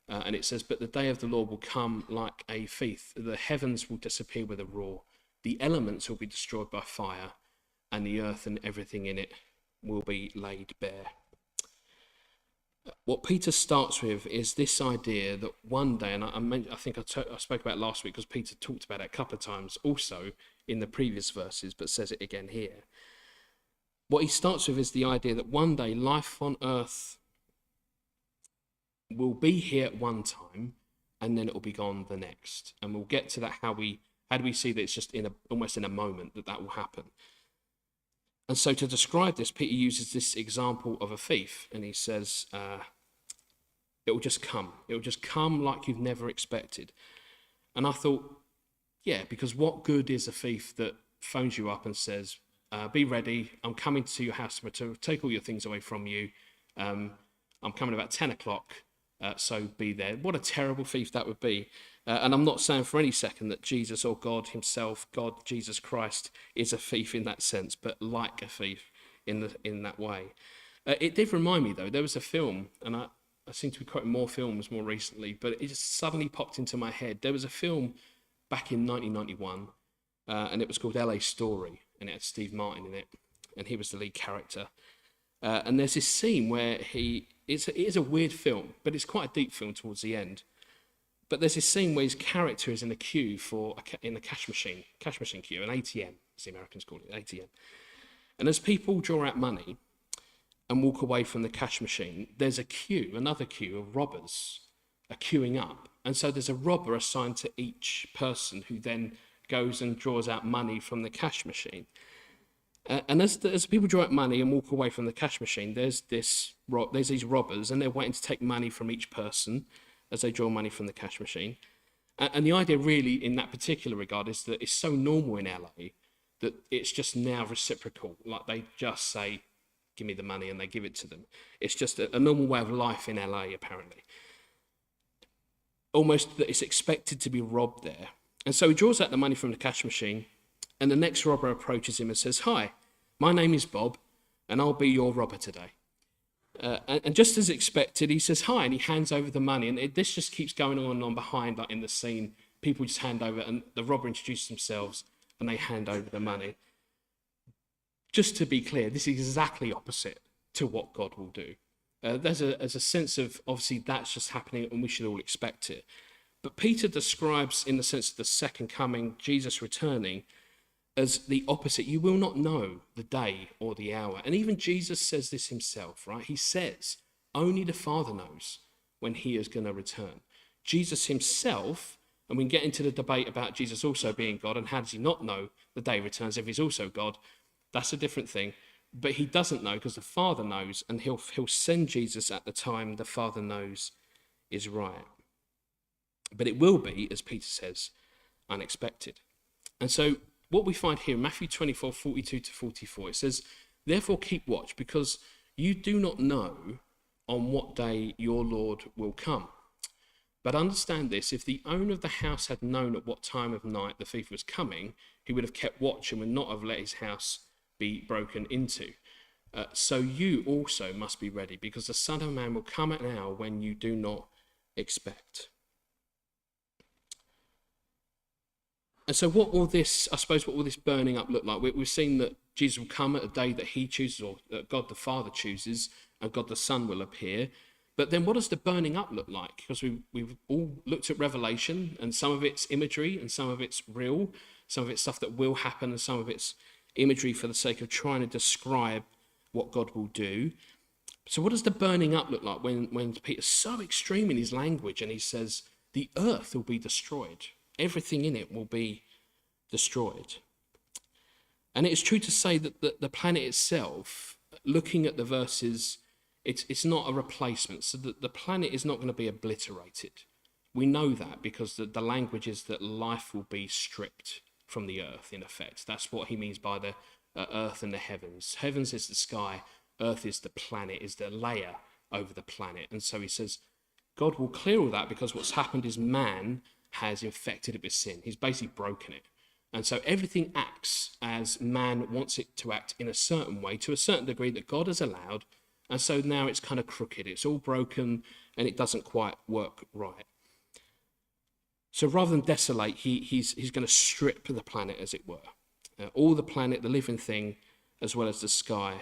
And it says, but the day of the Lord will come like a thief. The heavens will disappear with a roar. The elements will be destroyed by fire, and the earth and everything in it will be laid bare. What Peter starts with is this idea that one day, and I think I spoke about it last week because Peter talked about it a couple of times also in the previous verses, but says it again here. What he starts with is the idea that one day life on earth will be here at one time, and then it will be gone the next. And we'll get to that. How do we see that it's just almost in a moment that will happen? And so to describe this, Peter uses this example of a thief, and he says, it will just come. It will just come like you've never expected. And I thought, yeah, because what good is a thief that phones you up and says, be ready, I'm coming to your house to take all your things away from you. I'm coming about 10 o'clock, so be there. What a terrible thief that would be. And I'm not saying for any second that Jesus or God himself, God, Jesus Christ, is a thief in that sense, but like a thief in that way. It did remind me, though, there was a film, and I seem to be quoting more films more recently, but it just suddenly popped into my head. There was a film back in 1991, and it was called LA Story, and it had Steve Martin in it, and he was the lead character. And there's this scene where it is a weird film, but it's quite a deep film towards the end. But there's this scene where his character is in a queue in a cash machine queue, an ATM, as the Americans call it, ATM. And as people draw out money and walk away from the cash machine, there's another queue of robbers are queuing up. And so there's a robber assigned to each person who then goes and draws out money from the cash machine. And as people draw out money and walk away from the cash machine, there's these robbers, and they're waiting to take money from each person as they draw money from the cash machine. And the idea really in that particular regard is that it's so normal in LA that it's just now reciprocal. Like they just say, give me the money, and they give it to them. It's just a normal way of life in LA, apparently. Almost that it's expected to be robbed there. And so he draws out the money from the cash machine, and the next robber approaches him and says, hi, my name is Bob, and I'll be your robber today. And just as expected, he says hi, and he hands over the money. And this just keeps going on and on behind, like in the scene. People just hand over, and the robber introduces themselves, and they hand over the money. Just to be clear, this is exactly opposite to what God will do. There's a sense of, obviously, that's just happening, and we should all expect it. But Peter describes, in the sense of the second coming, Jesus returning, as the opposite. You will not know the day or the hour. And even Jesus says this himself, right? He says, only the Father knows when he is going to return. Jesus himself, and we can get into the debate about Jesus also being God, and how does he not know the day returns if he's also God? That's a different thing. But he doesn't know because the Father knows, and he'll send Jesus at the time the Father knows is right. But it will be, as Peter says, unexpected. And so what we find here in Matthew 24, 42 to 44, it says, therefore keep watch, because you do not know on what day your Lord will come. But understand this, if the owner of the house had known at what time of night the thief was coming, he would have kept watch and would not have let his house be broken into. So you also must be ready, because the Son of Man will come at an hour when you do not expect. And so what will this burning up look like? We've seen that Jesus will come at a day that he chooses, or that God the Father chooses, and God the Son will appear. But then what does the burning up look like? Because we've all looked at Revelation, and some of it's imagery, and some of it's real, some of it's stuff that will happen, and some of it's imagery for the sake of trying to describe what God will do. So what does the burning up look like when Peter's so extreme in his language, and he says, the earth will be destroyed. Everything in it will be destroyed. And it is true to say that the planet itself, looking at the verses, it's not a replacement. So the planet is not going to be obliterated. We know that because the language is that life will be stripped from the earth, in effect. That's what he means by the earth and the heavens. Heavens is the sky, earth is the planet, is the layer over the planet. And so he says, God will clear all that, because what's happened is man has infected it with sin. He's basically broken it. And so everything acts as man wants it to act in a certain way, to a certain degree that God has allowed, And so now it's kind of crooked. It's all broken and it doesn't quite work right. So rather than desolate, he's going to strip the planet, as it were. All the planet, the living thing, as well as the sky,